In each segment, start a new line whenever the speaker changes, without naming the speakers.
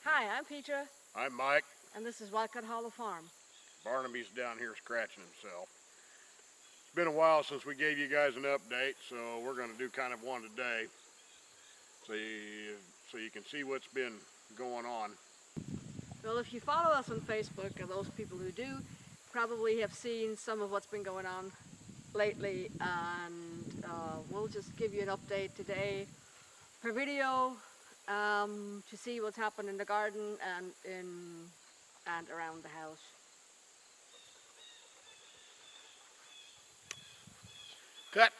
Hi, I'm Petra.
I'm Mike.
And this is Wildcat Hollow Farm.
Barnaby's down here scratching himself. It's been a while since we gave you guys an update, so we're going to do kind of one today so you can see what's been going on.
Well, if you follow us on Facebook, and those people who do probably have seen some of what's been going on lately, and we'll just give you an update today per video to see what's happened in the garden and around the house.
Cut!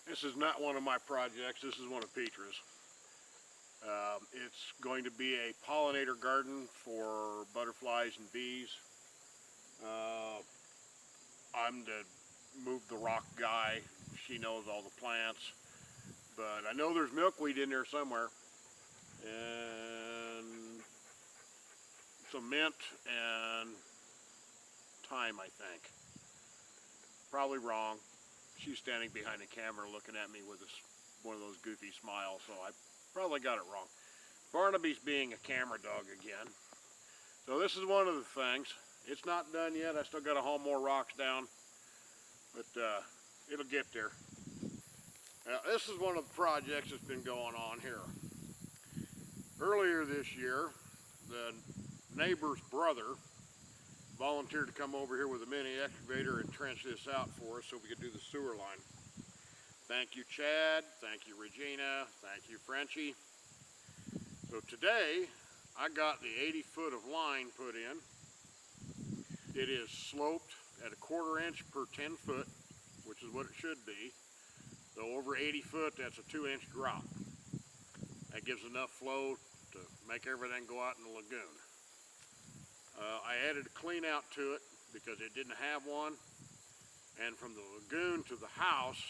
This is not one of my projects, this is one of Petra's. It's going to be a pollinator garden for butterflies and bees. I'm the move the rock guy. She knows all the plants. But I know there's milkweed in there somewhere. And some mint and thyme, I think. Probably wrong. She's standing behind the camera looking at me with one of those goofy smiles, so I probably got it wrong. Barnaby's being a camera dog again. So this is one of the things. It's not done yet. I still got to haul more rocks down, but it'll get there. Now, this is one of the projects that's been going on here. Earlier this year, the neighbor's brother volunteered to come over here with a mini excavator and trench this out for us so we could do the sewer line. Thank you, Chad. Thank you, Regina. Thank you, Frenchie. So today, I got the 80-foot of line put in. It is sloped at 1/4 inch per 10 foot, which is what it should be. So over 80 foot, that's a 2-inch drop. That gives enough flow to make everything go out in the lagoon. I added a clean out to it because it didn't have one. And from the lagoon to the house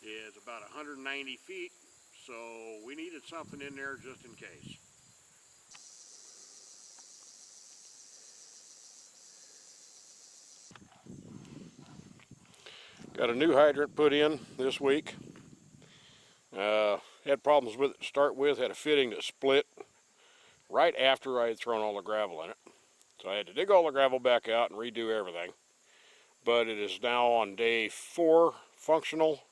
is about 190 feet. So we needed something in there just in case. Got a new hydrant put in this week. Had problems with it to start with. Had a fitting that split right after I had thrown all the gravel in it. So I had to dig all the gravel back out and redo everything. But it is now on day 4, functional.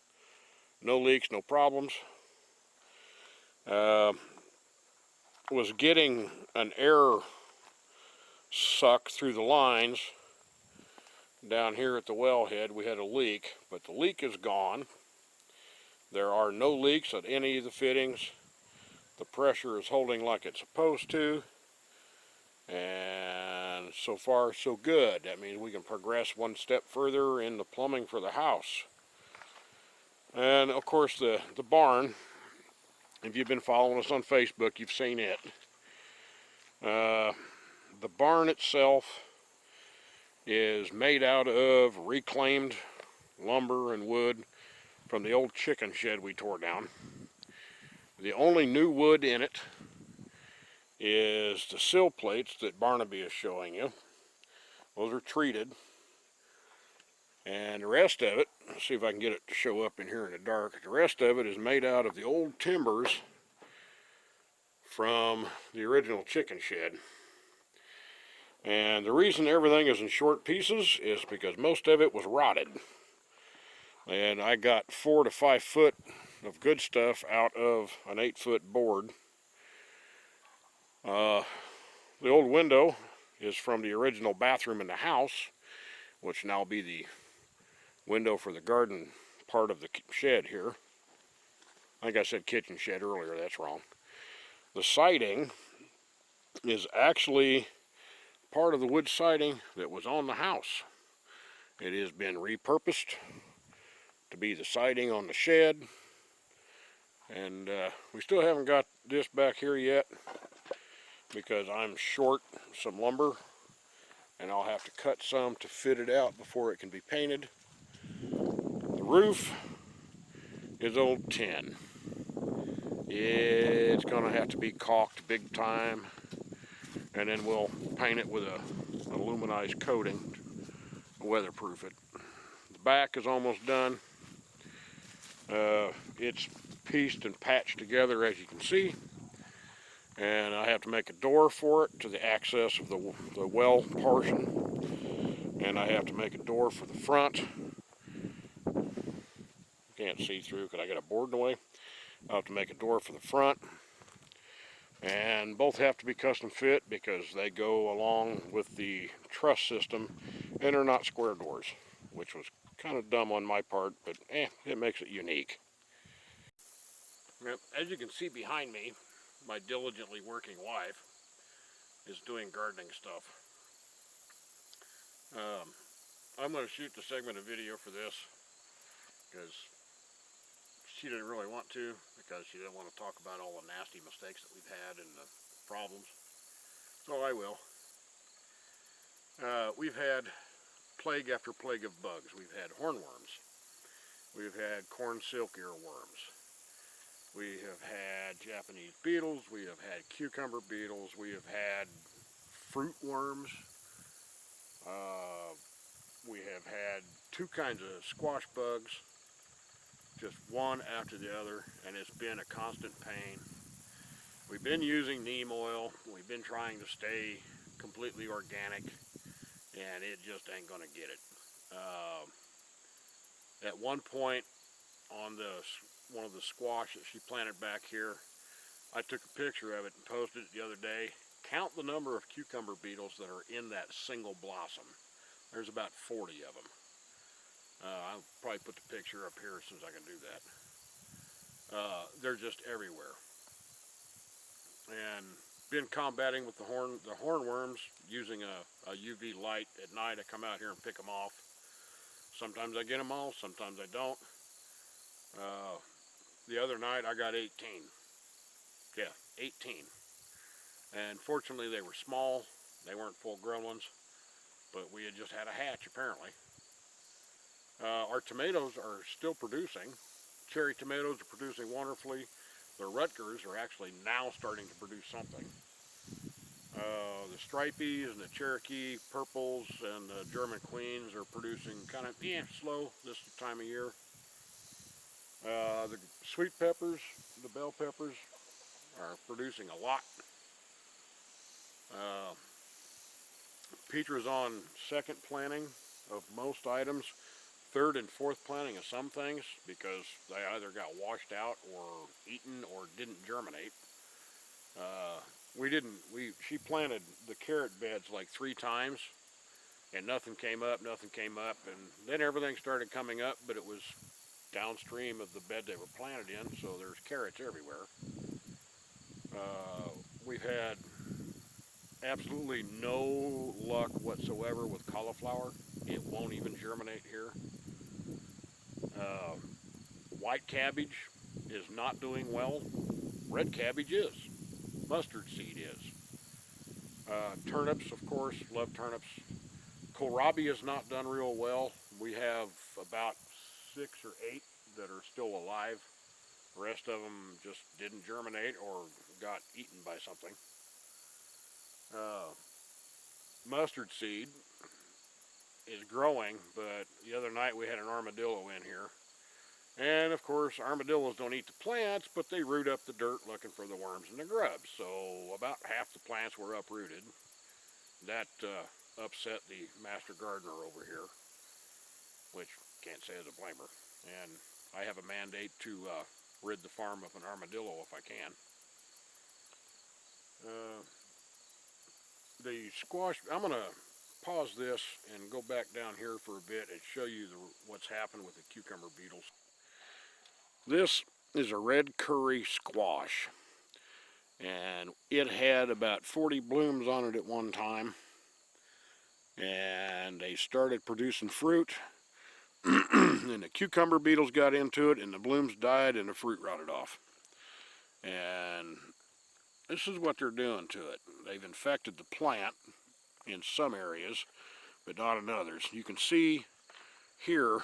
No leaks, no problems. Was getting an air suck through the lines. Down here at the wellhead we had a leak, but the leak is gone. There are no leaks at any of the fittings. The pressure is holding like it's supposed to. And so far so good. That means we can progress one step further in the plumbing for the house. And of course the barn, if you've been following us on Facebook, you've seen it. The barn itself is made out of reclaimed lumber and wood from the old chicken shed we tore down. The only new wood in it is the sill plates that Barnaby is showing you. Those are treated. And the rest of it, let's see if I can get it to show up in here in the dark. The rest of it is made out of the old timbers from the original chicken shed. And the reason everything is in short pieces is because most of it was rotted. And I got 4 to 5 foot of good stuff out of an 8-foot board. The old window is from the original bathroom in the house, which now be the window for the garden part of the shed here. I think I said kitchen shed earlier, that's wrong. The siding is actually part of the wood siding that was on the house. It has been repurposed to be the siding on the shed. And we still haven't got this back here yet because I'm short some lumber and I'll have to cut some to fit it out before it can be painted. The roof is old tin. It's gonna have to be caulked big time, and then we'll paint it with an aluminized coating to weatherproof it. The back is almost done. It's pieced and patched together, as you can see, and I have to make a door for it to the access of the well portion, and I have to make a door for the front. Can't see through because I got a board in the way. I'll have to make a door for the front, and both have to be custom fit because they go along with the truss system, and they're not square doors, which was kind of dumb on my part, but it makes it unique. Yep, as you can see behind me, my diligently working wife is doing gardening stuff. I'm going to shoot the segment of video for this because she didn't really want to, because she didn't want to talk about all the nasty mistakes that we've had and the problems. So I will. We've had plague after plague of bugs. We've had hornworms. We've had corn silk earworms. We have had Japanese beetles. We have had cucumber beetles. We have had fruit worms. We have had two kinds of squash bugs, just one after the other, and it's been a constant pain. We've been using neem oil. We've been trying to stay completely organic, and it just ain't gonna get it. At one point on one of the squash that she planted back here, I took a picture of it and posted it the other day. Count the number of cucumber beetles that are in that single blossom. There's about 40 of them. I'll probably put the picture up here as soon as I can do that. They're just everywhere. And been combating with the hornworms using a UV light at night. I come out here and pick them off. Sometimes I get them all, sometimes I don't. The other night I got 18. Yeah, 18. And fortunately they were small. They weren't full grown ones, but we had just had a hatch apparently. Our tomatoes are still producing. Cherry tomatoes are producing wonderfully. The Rutgers are actually now starting to produce something. The Stripies and the Cherokee purples and the German queens are producing kind of slow this time of year. The sweet peppers, the bell peppers, are producing a lot. Petra's on second planting of most items, third and fourth planting of some things because they either got washed out or eaten or didn't germinate. She planted the carrot beds like 3 times and nothing came up, and then everything started coming up, but it was downstream of the bed they were planted in, so there's carrots everywhere. We've had absolutely no luck whatsoever with cauliflower. It won't even germinate here. White cabbage is not doing well. Red cabbage is. Mustard seed is. Turnips, of course, love turnips. Kohlrabi has not done real well. We have about 6 or 8 that are still alive. The rest of them just didn't germinate or got eaten by something. Mustard seed is growing, but the other night we had an armadillo in here. And of course, armadillos don't eat the plants, but they root up the dirt looking for the worms and the grubs. So about half the plants were uprooted. That upset the master gardener over here, which can't say as a blamer. And I have a mandate to rid the farm of an armadillo if I can. The squash, I'm going to pause this and go back down here for a bit and show you what's happened with the cucumber beetles. This is a red curry squash, and it had about 40 blooms on it at one time, and they started producing fruit, and the cucumber beetles got into it, and the blooms died, and the fruit rotted off. And this is what they're doing to it. They've infected the plant in some areas, but not in others. You can see here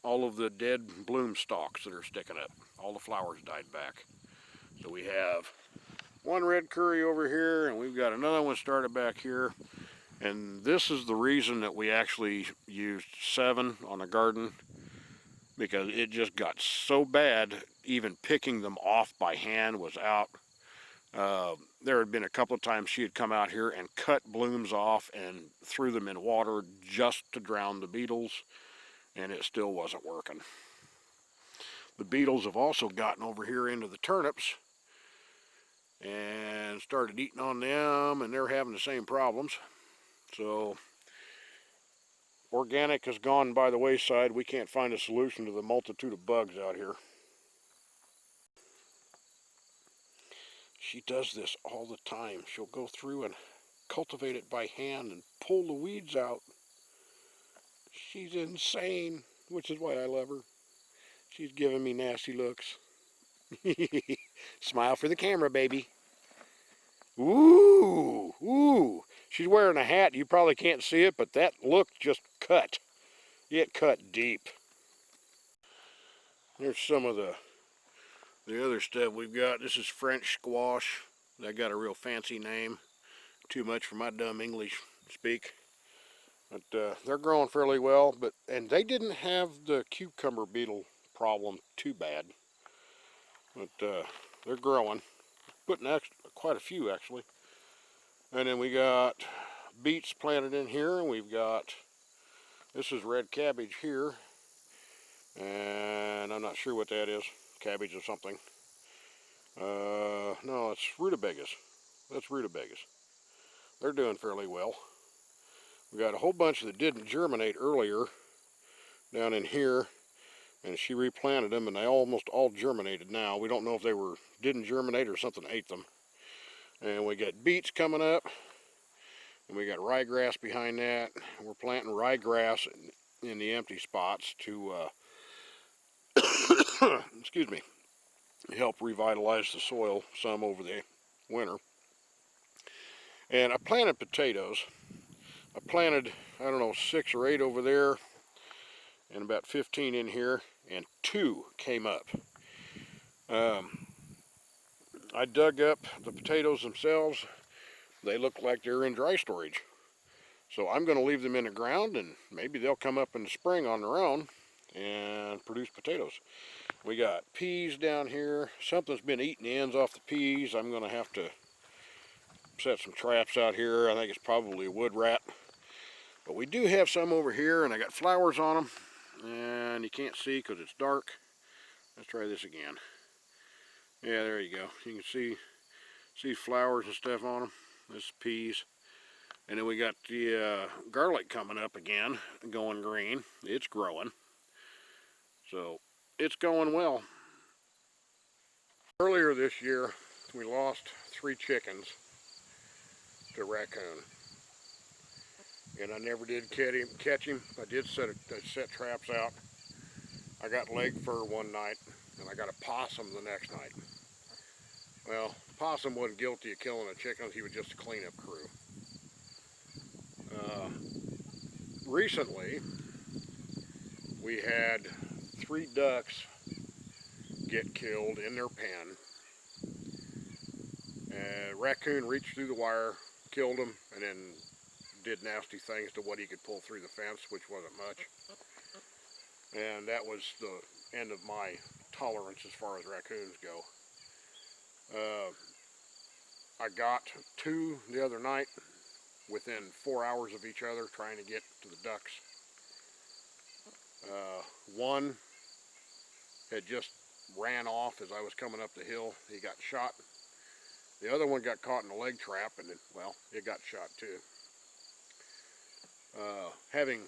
all of the dead bloom stalks that are sticking up. All the flowers died back. So we have one red curry over here, and we've got another one started back here. And this is the reason that we actually used 7 on the garden. because it just got so bad, even picking them off by hand was out. There had been a couple of times she had come out here and cut blooms off and threw them in water just to drown the beetles, and it still wasn't working. The beetles have also gotten over here into the turnips and started eating on them, and they're having the same problems. So organic has gone by the wayside. We can't find a solution to the multitude of bugs out here. She does this all the time. She'll go through and cultivate it by hand and pull the weeds out. She's insane, which is why I love her. She's giving me nasty looks. Smile for the camera, baby. Ooh, ooh. She's wearing a hat. You probably can't see it, but that look just cut. It cut deep. There's some of the other stuff we've got. This is French squash. That got a real fancy name. Too much for my dumb English speak. But they're growing fairly well. And they didn't have the cucumber beetle problem too bad. But they're growing. Putting quite a few actually. And then we got beets planted in here, and we've got, this is red cabbage here, and I'm not sure what that is, cabbage or something. No, it's rutabagas. That's rutabagas. They're doing fairly well. We got a whole bunch that didn't germinate earlier down in here, and she replanted them, and they almost all germinated now. We don't know if they didn't germinate or something ate them. And we got beets coming up, and we got ryegrass behind that. We're planting ryegrass in the empty spots to, excuse me, help revitalize the soil some over the winter. And I planted potatoes. I planted, I don't know, 6 or 8 over there, and about 15 in here, and 2 came up. I dug up the potatoes themselves. They look like they're in dry storage. So I'm going to leave them in the ground, and maybe they'll come up in the spring on their own and produce potatoes. We got peas down here. Something's been eating the ends off the peas. I'm going to have to set some traps out here. I think it's probably a wood rat. But we do have some over here, and I got flowers on them. And you can't see because it's dark. Let's try this again. Yeah, there you go. You can see flowers and stuff on them. This is peas. And then we got the garlic coming up again, going green. It's growing. So it's going well. Earlier this year, we lost 3 chickens to raccoon. And I never did catch him. I did set traps out. I got leg fur one night, and I got a possum the next night. Well, possum wasn't guilty of killing the chickens. He was just a cleanup crew. Recently, we had 3 ducks get killed in their pen. Raccoon reached through the wire, killed them, and then did nasty things to what he could pull through the fence, which wasn't much. And that was the end of my tolerance as far as raccoons go. I got 2 the other night within 4 hours of each other trying to get to the ducks. One had just ran off as I was coming up the hill. He got shot. The other one got caught in a leg trap, and well, it got shot too. Having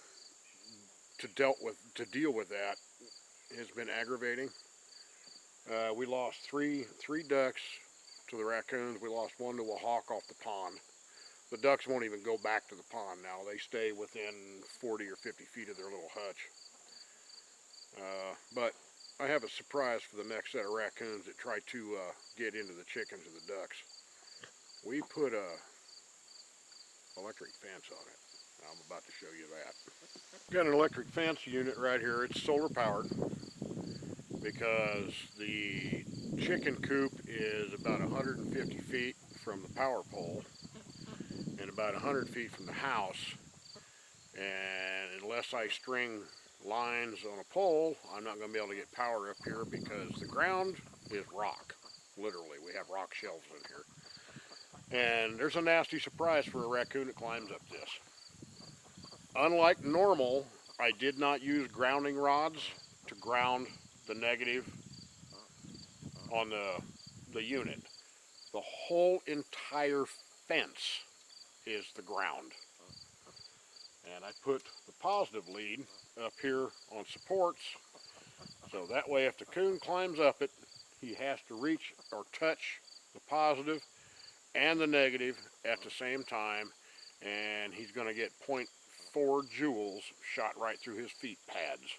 to deal with that has been aggravating. We lost three ducks to the raccoons. We lost 1 to a hawk off the pond. The ducks won't even go back to the pond now. They stay within 40 or 50 feet of their little hutch. But I have a surprise for the next set of raccoons that try to get into the chickens and the ducks. We put a electric fence on it. I'm about to show you that. Got an electric fence unit right here. It's solar powered because the chicken coop is about 150 feet from the power pole and about 100 feet from the house. And unless I string lines on a pole, I'm not going to be able to get power up here because the ground is rock. Literally, we have rock shelves in here. And there's a nasty surprise for a raccoon that climbs up this. Unlike normal, I did not use grounding rods to ground the negative on the unit. The whole entire fence is the ground. And I put the positive lead up here on supports, so that way if the coon climbs up it, he has to reach or touch the positive and the negative at the same time, and he's going to get 0.4 joules shot right through his feet pads.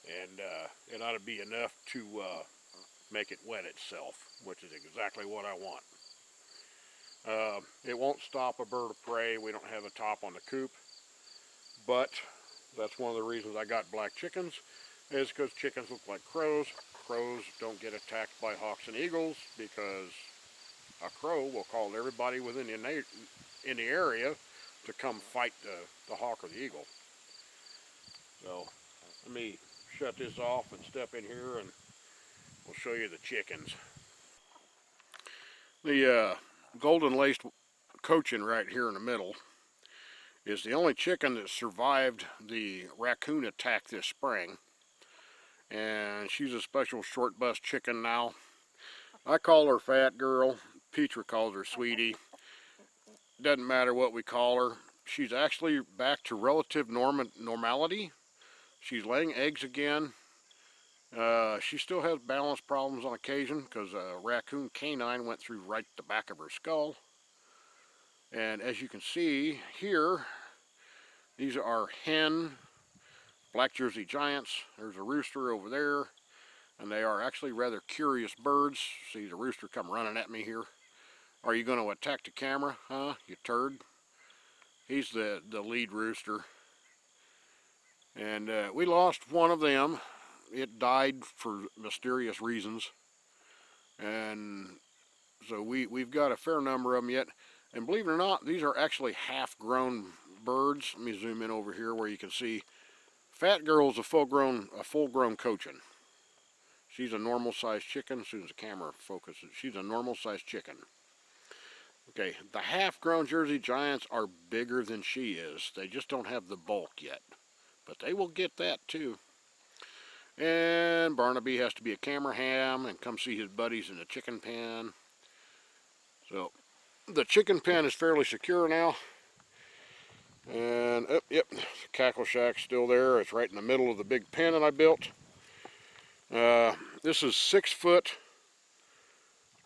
And it ought to be enough to make it wet itself, which is exactly what I want. It won't stop a bird of prey. We don't have a top on the coop, but that's one of the reasons I got black chickens, is because chickens look like crows. Crows don't get attacked by hawks and eagles because a crow will call everybody within in the area to come fight the hawk or the eagle. So let me shut this off and step in here and we'll show you the chickens. The golden laced cochin right here in the middle is the only chicken that survived the raccoon attack this spring. And she's a special short bust chicken now. I call her Fat Girl. Petra calls her Sweetie. Doesn't matter what we call her. She's actually back to relative normality. She's laying eggs again. She still has balance problems on occasion because a raccoon canine went through right the back of her skull. And as you can see here, these are hen black Jersey Giants. There's a rooster over there, and they are actually rather curious birds. See the rooster come running at me here. Are you going to attack the camera, huh, you turd? He's the lead rooster. And we lost one of them. It died for mysterious reasons. And so we've got a fair number of them yet. And believe it or not, these are actually half-grown birds. Let me zoom in over here where you can see Fat Girl's a full-grown cochin. She's a normal-sized chicken. As soon as the camera focuses, she's a normal-sized chicken. Okay, the half-grown Jersey Giants are bigger than she is. They just don't have the bulk yet. But they will get that too. And Barnaby has to be a camera ham and come see his buddies in the chicken pen. So the chicken pen is fairly secure now. And yep, the cackle shack's still there. It's right in the middle of the big pen that I built. This is 6 foot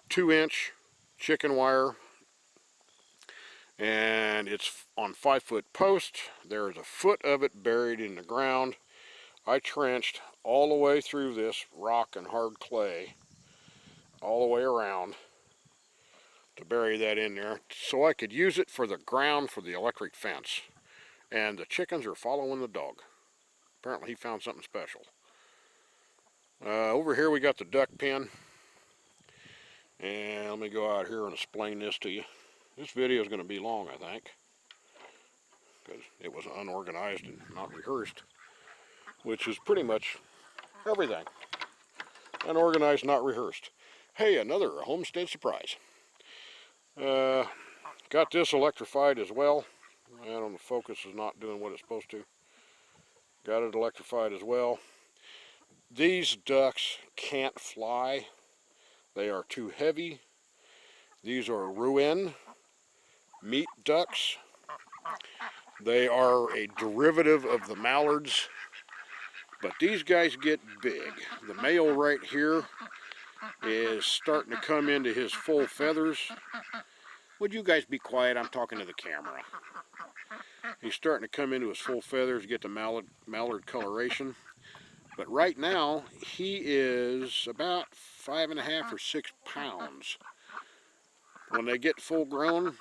2 inch chicken wire, and it's on 5 foot post. There's a foot of it buried in the ground. I trenched all the way through this rock and hard clay all the way around to bury that in there so I could use it for the ground for the electric fence. And the chickens are following the dog. Apparently he found something special. Over here we got the duck pen. And let me go out here and explain this to you. This video is going to be long, I think, because it was unorganized and not rehearsed, which is pretty much everything. Unorganized, not rehearsed. Hey, another homestead surprise. Got this electrified as well. And the focus is not doing what it's supposed to. Got it electrified as well. These ducks can't fly. They are too heavy. These are Rouen meat ducks. They are a derivative of the mallards, but these guys get big. The male right here is starting to come into his full feathers. Would you guys be quiet? I'm talking to the camera. He's starting to come into his full feathers, get the mallard coloration. But right now, he is about 5.5 or 6 pounds. When they get full grown,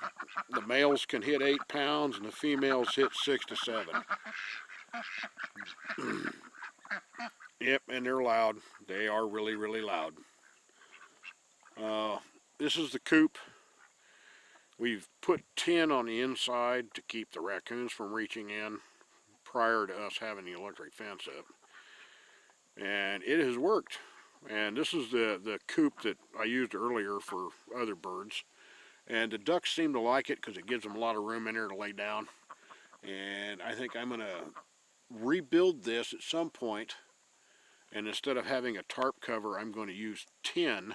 the males can hit 8 pounds and the females hit 6 to 7. Yep, and they're loud. They are really, really loud. This is the coop. We've put tin on the inside to keep the raccoons from reaching in. prior to us having the electric fence up. And it has worked. And this is the coop that I used earlier for other birds. And the ducks seem to like it because it gives them a lot of room in there to lay down. And I think I'm going to rebuild this at some point. And instead of having a tarp cover, I'm going to use tin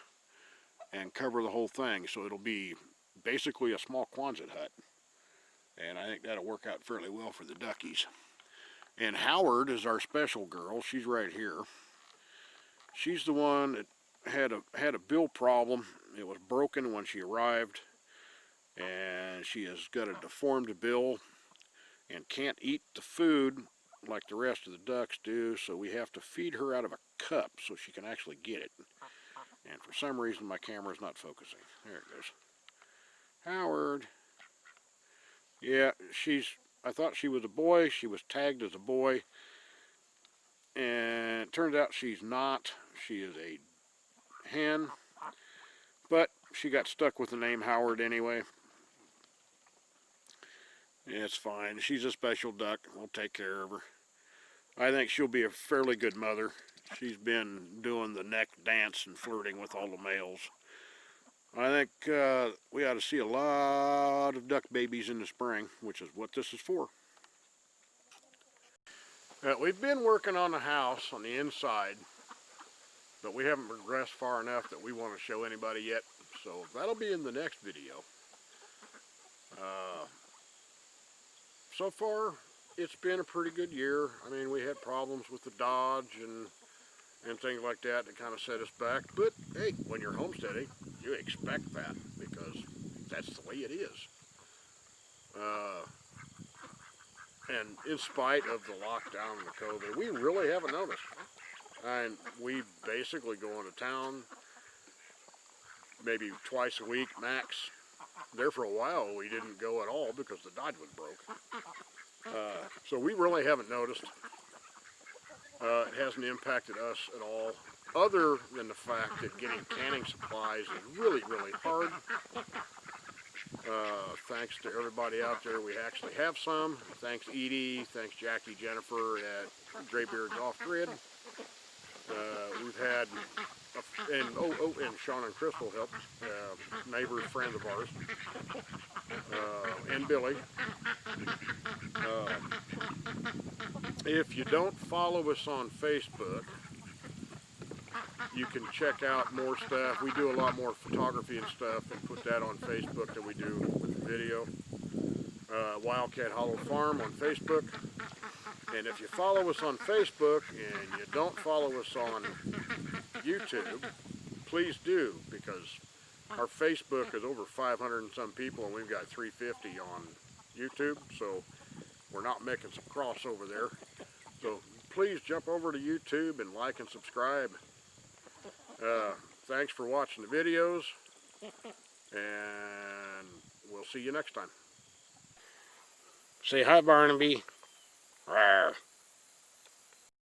and cover the whole thing. So it'll be basically a small Quonset hut. And I think that'll work out fairly well for the duckies. And Howard is our special girl. She's right here. She's the one that had a bill problem. It was broken when she arrived, and she has got a deformed bill and can't eat the food like the rest of the ducks do, so we have to feed her out of a cup so she can actually get it. And for some reason my camera's not focusing. There it goes. Howard. Yeah, I thought she was a boy. She was tagged as a boy. And it turns out she's not. She is a hen. But she got stuck with the name Howard anyway. It's fine. She's a special duck. We'll take care of her. I think she'll be a fairly good mother. She's been doing the neck dance and flirting with all the males. I think we ought to see a lot of duck babies in the spring, which is what this is for. We've been working on the house on the inside, but we haven't progressed far enough that we want to show anybody yet. So that'll be in the next video. So far, it's been a pretty good year. I mean, we had problems with the Dodge and things like that kind of set us back. But hey, when you're homesteading, you expect that because that's the way it is. And in spite of the lockdown and the COVID, we really haven't noticed. And we basically go into town maybe twice a week max. There for a while we didn't go at all because the Dodge was broke. So we really haven't noticed. It hasn't impacted us at all, other than the fact that getting canning supplies is really, really hard. Thanks to everybody out there, we actually have some. Thanks Edie, thanks Jackie, Jennifer at Graybeard's Off Grid. We've had, and Sean and Crystal helped, neighbors, friends of ours, and Billy. If you don't follow us on Facebook, you can check out more stuff. We do a lot more photography and stuff and put that on Facebook than we do with video. Wildcat Hollow Farm on Facebook. And if you follow us on Facebook and you don't follow us on YouTube, please do, because our Facebook is over 500 and some people and we've got 350 on YouTube, so we're not making some crossover there. So please jump over to YouTube and like and subscribe. Thanks for watching the videos, and we'll see you next time. Say hi, Barnaby. Rawr.